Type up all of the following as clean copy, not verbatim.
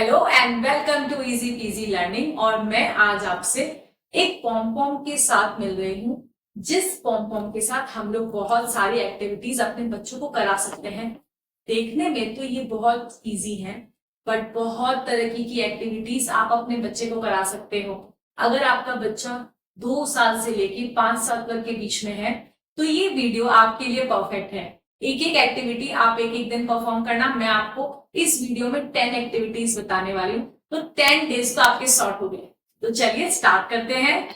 Hello and welcome to easy PG learning. और मैं आज आपसे एक पॉम पॉम के साथ मिल रही हूँ, जिस पॉम पॉम के साथ हम लोग बहुत सारी एक्टिविटीज अपने बच्चों को करा सकते हैं। देखने में तो ये बहुत इजी है, बट बहुत तरह की एक्टिविटीज आप अपने बच्चे को करा सकते हो। अगर आपका बच्चा 2 साल से लेके 5 साल तक के बीच में है तो ये वीडियो आपके लिए परफेक्ट है। एक एक एक्टिविटी आप एक एक दिन परफॉर्म करना। मैं आपको इस वीडियो में 10 एक्टिविटीज बताने वाली हूँ, तो 10 डेज तो आपके सॉर्ट हो गए। तो चलिए स्टार्ट करते हैं।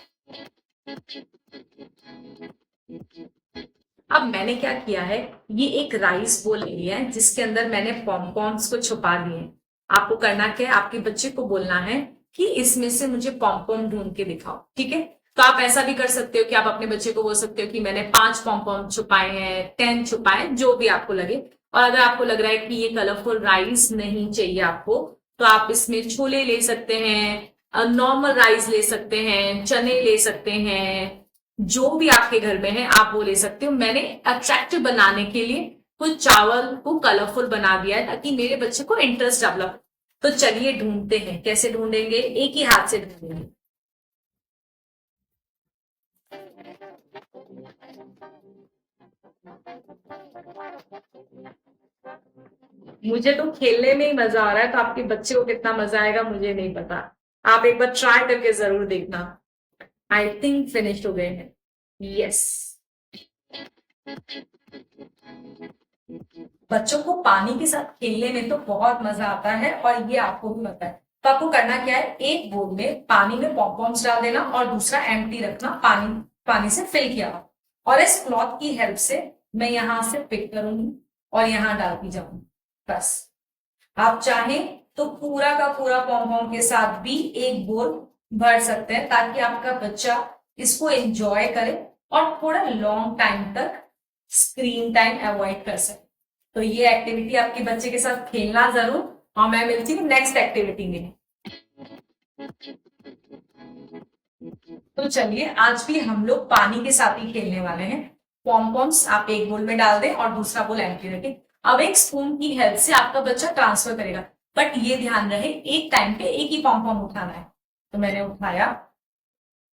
अब मैंने क्या किया है, ये एक राइस बोल लिया है जिसके अंदर मैंने पॉम्पॉम्स को छुपा दिए। आपको करना क्या है, आपके बच्चे को बोलना है कि इसमें से मुझे पॉम्पॉम ढूंढ के दिखाओ। ठीक है, तो आप ऐसा भी कर सकते हो कि आप अपने बच्चे को बोल सकते हो कि मैंने 5 पॉम्पॉम छुपाए हैं, 10 छुपाए, जो भी आपको लगे। और अगर आपको लग रहा है कि ये कलरफुल राइस नहीं चाहिए आपको, तो आप इसमें छोले ले सकते हैं, नॉर्मल राइस ले सकते हैं, चने ले सकते हैं, जो भी आपके घर में है आप वो ले सकते हो। मैंने अट्रैक्टिव बनाने के लिए कुछ चावल को कलरफुल बना दिया है ताकि मेरे बच्चे को इंटरेस्ट डेवलप। तो चलिए ढूंढते हैं। कैसे ढूंढेंगे? एक ही हाथ से ढूंढेंगे। मुझे तो खेलने में ही मजा आ रहा है, तो आपके बच्चे को कितना मजा आएगा मुझे नहीं पता। आप एक बार ट्राई करके जरूर देखना। आई थिंक फिनिश हो गए हैं। यस। बच्चों को पानी के साथ खेलने में तो बहुत मजा आता है और ये आपको भी पता है। तो आपको करना क्या है, एक बोल में पानी में पॉम्पॉम्स डाल देना और दूसरा एम्प्टी रखना, पानी पानी से फिल किया हुआ। और इस क्लॉथ की हेल्प से मैं यहां से पिक करूंगी और यहां डालती जाऊंगी। बस। आप चाहें तो पूरा का पूरा पॉम्पॉम के साथ भी एक बोल भर सकते हैं ताकि आपका बच्चा इसको एंजॉय करे और थोड़ा लॉन्ग टाइम तक स्क्रीन टाइम अवॉइड कर सके। तो ये एक्टिविटी आपके बच्चे के साथ खेलना जरूर। और मैं मिलती हूँ नेक्स्ट एक्टिविटी में। तो चलिए आज भी हम लोग पानी के साथ ही खेलने वाले हैं। पॉम्पॉम्स आप एक बोल में डाल दें और दूसरा बोल एम्प्टी रखें। अब एक स्पून की हेल्प से आपका बच्चा ट्रांसफर करेगा, बट ये ध्यान रहे एक टाइम पे एक ही पॉम्पॉम उठाना है। तो मैंने उठाया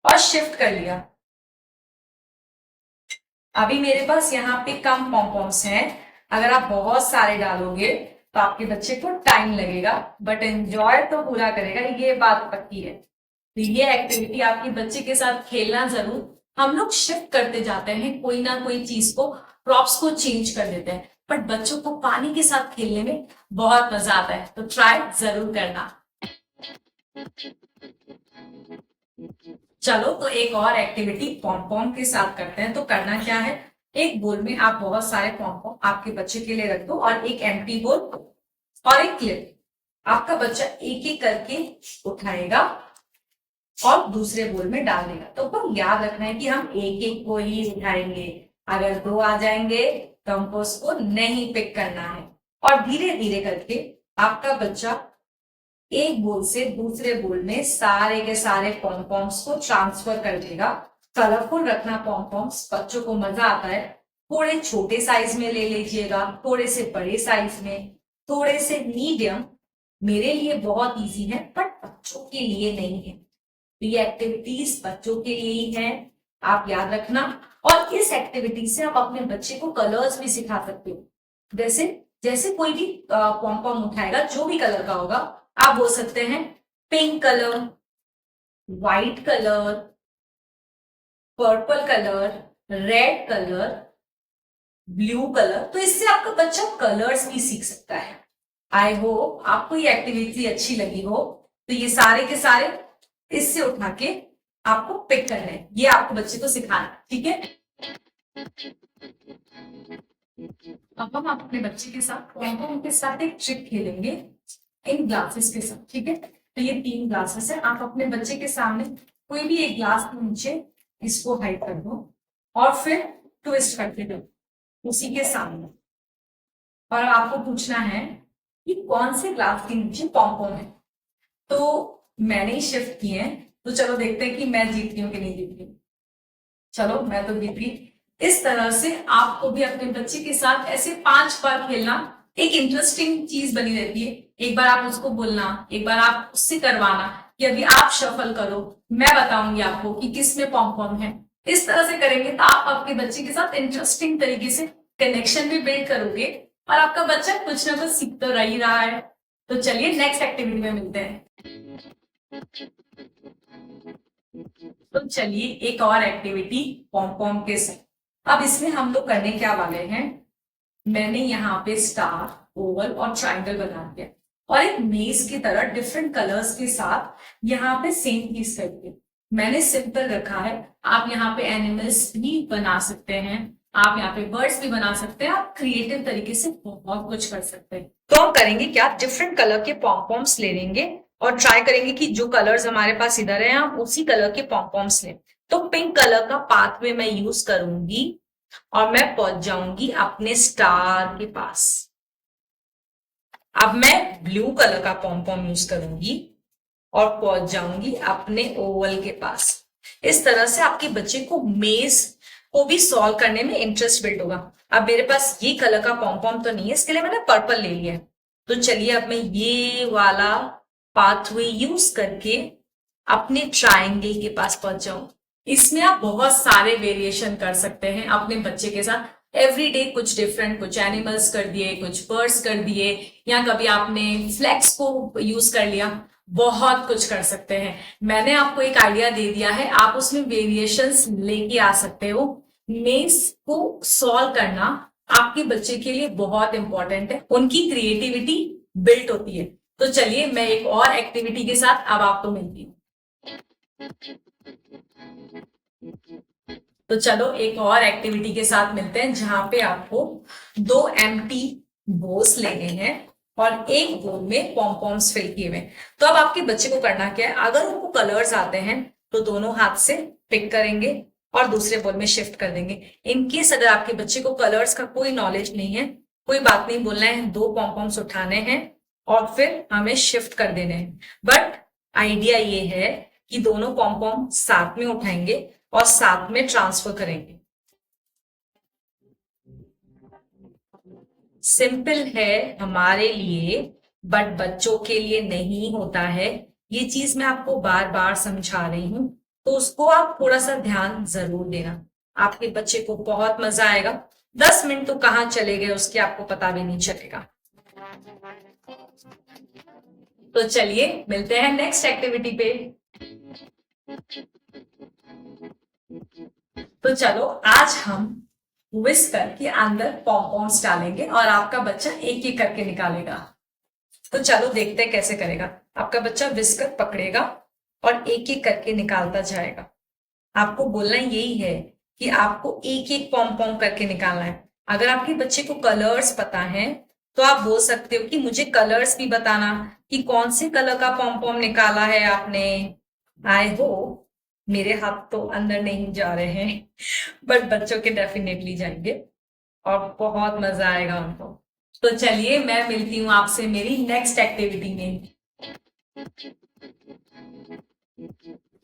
और शिफ्ट कर लिया। अभी मेरे पास यहाँ पे कम पॉम्पॉम्स हैं। अगर आप बहुत सारे डालोगे तो आपके बच्चे को टाइम लगेगा, बट एंजॉय तो पूरा करेगा, ये बात पक्की है। तो ये एक्टिविटी आपके बच्चे के साथ खेलना जरूर। हम लोग शिफ्ट करते जाते हैं, कोई ना कोई चीज को, प्रॉप्स को चेंज कर देते हैं, बट बच्चों को पानी के साथ खेलने में बहुत मजा आता है। तो ट्राई जरूर करना। चलो तो एक और एक्टिविटी पॉम्पॉम के साथ करते हैं। तो करना क्या है, एक बोल में आप बहुत सारे पॉम्पॉम आपके बच्चे के लिए रख दो और एक एम्प्टी बोल और एक क्लिप। आपका बच्चा एक एक करके उठाएगा और दूसरे बोल में डाल देगा। तो पर याद रखना है कि हम एक एक को ही उठाएंगे। अगर 2 आ जाएंगे तो हमको उसको नहीं पिक करना है। और धीरे धीरे करके आपका बच्चा एक बोल से दूसरे बोल में सारे के सारे पॉम्पॉम्स को ट्रांसफर कर देगा। कलरफुल रखना पॉम्पॉम्स, बच्चों को मजा आता है। थोड़े छोटे साइज में ले लीजिएगा, थोड़े से बड़े साइज में, थोड़े से मीडियम। मेरे लिए बहुत इजी है बट बच्चों के लिए नहीं है। तो ये एक्टिविटीज बच्चों के लिए ही है, आप याद रखना। और इस एक्टिविटी से आप अपने बच्चे को कलर्स भी सिखा सकते हो। जैसे जैसे कोई भी पॉम्पॉम उठाएगा जो भी कलर का होगा, आप बोल सकते हैं pink colour, white colour, purple colour, red colour, blue colour. तो इससे आपका बच्चा कलर्स भी सीख सकता है। आई होप आपको ये एक्टिविटी अच्छी लगी हो। तो ये सारे के सारे इससे उठा के आपको पिक करना है, ये आपको बच्चे को सिखाना है। ठीक है, अब हम अपने बच्चे के साथ पॉम्पॉम के साथ एक ट्रिक खेलेंगे इन ग्लासेस के साथ। ठीक है, तो ये 3 ग्लासेस है। आप अपने बच्चे के सामने कोई भी एक ग्लास के नीचे इसको हाइड कर दो और फिर ट्विस्ट करके दो उसी के सामने। और आपको पूछना है कि कौन से ग्लास के नीचे पॉम्पॉम है। तो मैंने ही शिफ्ट किए हैं, तो चलो देखते हैं कि मैं जीत रही हूँ कि नहीं जीत रही। चलो मैं तो जीत गई। इस तरह से आपको भी अपने बच्चे के साथ ऐसे 5 बार खेलना एक इंटरेस्टिंग चीज बनी रहती है। एक बार आप उसको बोलना, एक बार आप उससे करवाना कि अभी आप शफल करो, मैं बताऊंगी आपको कि किस में पॉम पॉम है। इस तरह से करेंगे तो आप आपके बच्चे के साथ इंटरेस्टिंग तरीके से कनेक्शन भी बिल्ड करोगे और आपका बच्चा कुछ ना कुछ सीख तो रही रहा है। तो चलिए नेक्स्ट एक्टिविटी में मिलते हैं। तो चलिए एक और एक्टिविटी पॉम पॉम के साथ। अब इसमें हम लोग करने क्या वाले हैं, मैंने यहाँ पे स्टार, ओवल और ट्राइंगल बना दिया और एक मेज की तरह डिफरेंट कलर्स के साथ यहाँ पे सेम पीस करके मैंने सिंपल रखा है। आप यहाँ पे एनिमल्स भी बना सकते हैं, आप यहाँ पे बर्ड्स भी बना सकते हैं, आप क्रिएटिव तरीके से बहुत कुछ कर सकते हैं। तो हम करेंगे क्या, डिफरेंट कलर के पॉम पॉम्स ले लेंगे और ट्राई करेंगे कि जो कलर्स हमारे पास इधर है हम उसी कलर के पॉम पॉम्स लें। तो पिंक कलर का पाथवे मैं यूज करूंगी और मैं पहुंच जाऊंगी अपने स्टार के पास। अब मैं ब्लू कलर का पॉम पॉम यूज करूंगी और पहुंच जाऊंगी अपने ओवल के पास। इस तरह से आपके बच्चे को मेज को भी सॉल्व करने में इंटरेस्ट बिल्ड होगा। अब मेरे पास ये कलर का पॉम पॉम तो नहीं है, इसके लिए मैंने पर्पल ले लिया है। तो चलिए अब मैं ये वाला पाथवे यूज करके अपने ट्राइंगल के पास पहुंच जाऊं। इसमें आप बहुत सारे वेरिएशन कर सकते हैं अपने बच्चे के साथ। एवरीडे कुछ डिफरेंट, कुछ एनिमल्स कर दिए, कुछ बर्ड्स कर दिए, या कभी आपने फ्लैक्स को यूज कर लिया, बहुत कुछ कर सकते हैं। मैंने आपको एक आइडिया दे दिया है, आप उसमें वेरिएशंस लेके आ सकते हो। मेज को सॉल्व करना आपके बच्चे के लिए बहुत इंपॉर्टेंट है, उनकी क्रिएटिविटी बिल्ट होती है। तो चलिए मैं एक और एक्टिविटी के साथ अब आपको मिलती हूँ। तो चलो एक और एक्टिविटी के साथ मिलते हैं जहां पे आपको 2 एम्प्टी बोल्स लेने हैं और एक बोल में पॉम पॉम्स फिल किए हुए। तो अब आपके बच्चे को करना क्या है, अगर उनको कलर्स आते हैं तो दोनों हाथ से पिक करेंगे और दूसरे बोल में शिफ्ट कर देंगे। इनकेस अगर आपके बच्चे को कलर्स का कोई नॉलेज नहीं है, कोई बात नहीं, बोलना है 2 पॉम पॉम्स उठाने हैं और फिर हमें शिफ्ट कर देने हैं। बट आइडिया ये है कि दोनों पॉम पॉम साथ में उठाएंगे और साथ में ट्रांसफर करेंगे। सिंपल है हमारे लिए, बट बच्चों के लिए नहीं होता है। ये चीज मैं आपको बार बार समझा रही हूं, तो उसको आप थोड़ा सा ध्यान जरूर देना। आपके बच्चे को बहुत मजा आएगा। 10 मिनट तो कहाँ चले गए उसके आपको पता भी नहीं चलेगा। तो चलिए मिलते हैं नेक्स्ट एक्टिविटी पे। तो चलो आज हम विस्कर के अंदर पॉम पॉम्स डालेंगे और आपका बच्चा एक एक करके निकालेगा। तो चलो देखते हैं कैसे करेगा। आपका बच्चा विस्कर पकड़ेगा और एक एक करके निकालता जाएगा। आपको बोलना यही है कि आपको एक एक पॉम पॉम करके निकालना है। अगर आपके बच्चे को कलर्स पता है तो आप बोल सकते हो कि मुझे कलर्स भी बताना कि कौन से कलर का पॉम पॉम निकाला है आपने। आई होप मेरे हाथ तो अंदर नहीं जा रहे हैं, बट बच्चों के डेफिनेटली जाएंगे और बहुत मजा आएगा उनको। तो चलिए मैं मिलती हूँ आपसे मेरी नेक्स्ट एक्टिविटी में।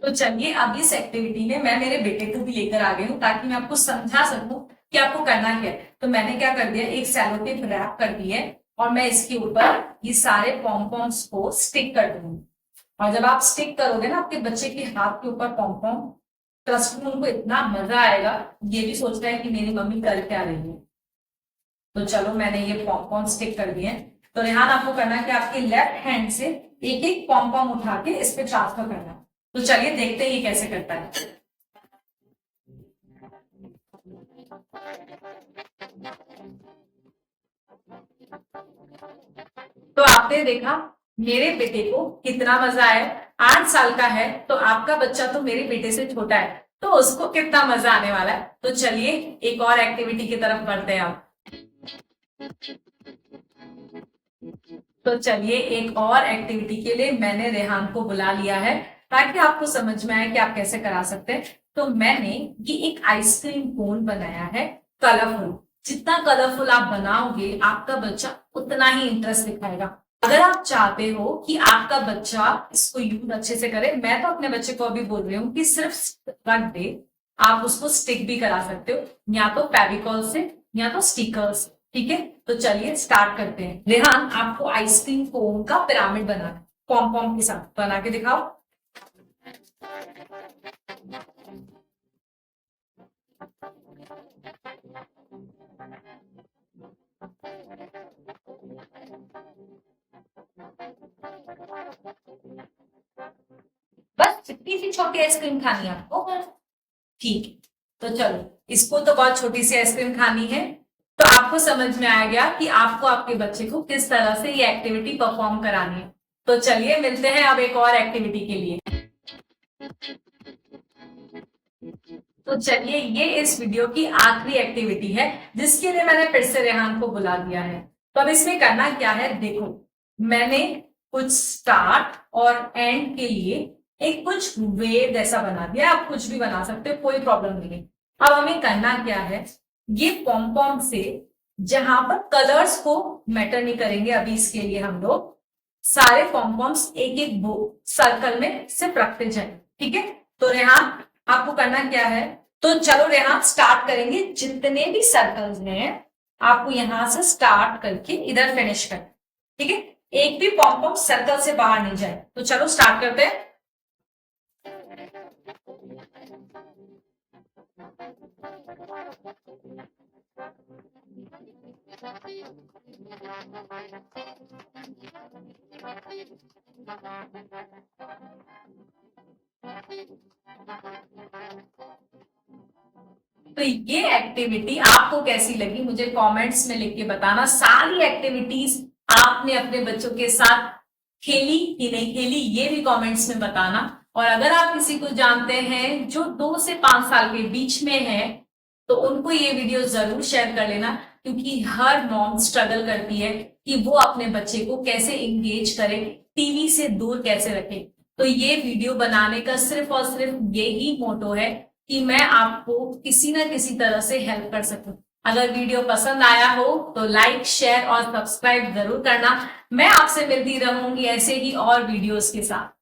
तो चलिए अब इस एक्टिविटी में मैं मेरे बेटे को भी लेकर आ गई हूँ ताकि मैं आपको समझा सकूं कि आपको करना क्या है। तो मैंने क्या कर दिया, एक सेलो टेप रैप कर दी है और मैं इसके ऊपर ये सारे पॉम पॉम्स को स्टिक कर दूंगी। और जब आप स्टिक करोगे ना आपके बच्चे के हाथ के ऊपर पॉम पॉम, ट्रस्ट में उनको इतना मजा आएगा, ये भी सोचता है कि मेरी मम्मी कर क्या रही है। तो चलो मैंने ये पॉम पॉम स्टिक कर दिए। तो रेहान आपको करना है कि आपके लेफ्ट हैंड से एक एक पॉम पॉम उठा के इस पे ट्रांसफर करना। तो चलिए देखते हैं ये कैसे करता है। तो आपने देखा मेरे बेटे को कितना मजा आया। 8 साल का है, तो आपका बच्चा तो मेरे बेटे से छोटा है, तो उसको कितना मजा आने वाला है। तो चलिए एक और एक्टिविटी की तरफ बढ़ते हैं आप। तो चलिए एक और एक्टिविटी के लिए मैंने रेहान को बुला लिया है ताकि आपको समझ में आए कि आप कैसे करा सकते हैं। तो मैंने ये एक आइसक्रीम कोन बनाया है, कलरफुल। जितना कलरफुल आप बनाओगे आपका बच्चा उतना ही इंटरेस्ट दिखाएगा। अगर आप चाहते हो कि आपका बच्चा इसको यूज अच्छे से करे, मैं तो अपने बच्चे को अभी बोल रही हूँ कि सिर्फ रख दे, आप उसको स्टिक भी करा सकते हो, या तो फेविकॉल से या तो स्टिकर से। ठीक है, तो चलिए स्टार्ट करते हैं। रेहान, आपको आइसक्रीम कोन का पिरामिड बनाना, पॉम पॉम के साथ बना के दिखाओ। बस इतनी सी छोटी आइसक्रीम खानी है आपको? ठीक है, तो चलो, इसको तो बहुत छोटी सी आइसक्रीम खानी है। तो आपको समझ में आ गया कि आपको आपके बच्चे को किस तरह से ये एक्टिविटी परफॉर्म करानी है। तो चलिए मिलते हैं अब एक और एक्टिविटी के लिए। तो चलिए, ये इस वीडियो की आखिरी एक्टिविटी है जिसके लिए मैंने फिर से रेहान को बुला दिया है। तो अब इसमें करना क्या है, देखो, मैंने कुछ स्टार्ट और एंड के लिए एक कुछ वेव जैसा बना दिया। आप कुछ भी बना सकते हो, कोई प्रॉब्लम नहीं है। अब हमें करना क्या है, ये पॉम पॉम से जहां पर कलर्स को मैटर नहीं करेंगे, अभी इसके लिए हम लोग सारे पॉम पॉम्स एक एक सर्कल में सिर्फ रखते जाए। ठीक है, तो रेहान आपको करना क्या है, तो चलो रेहान स्टार्ट करेंगे। जितने भी सर्कल्स हैं आपको यहां से स्टार्ट करके इधर फिनिश कर, ठीक है, एक भी पॉम पॉम सर्कल से बाहर नहीं जाए। तो चलो स्टार्ट करते हैं। तो ये एक्टिविटी आपको कैसी लगी मुझे कमेंट्स में लिख के बताना। सारी एक्टिविटीज आपने अपने बच्चों के साथ खेली कि नहीं खेली, ये भी कमेंट्स में बताना। और अगर आप किसी को जानते हैं जो 2 से 5 साल के बीच में है, तो उनको ये वीडियो जरूर शेयर कर लेना, क्योंकि हर मॉम स्ट्रगल करती है कि वो अपने बच्चे को कैसे इंगेज करे, टीवी से दूर कैसे रखे। तो ये वीडियो बनाने का सिर्फ और सिर्फ यही मोटो है कि मैं आपको किसी ना किसी तरह से हेल्प कर सकूं। अगर वीडियो पसंद आया हो तो लाइक, शेयर और सब्सक्राइब जरूर करना। मैं आपसे मिलती रहूंगी ऐसे ही और वीडियोस के साथ।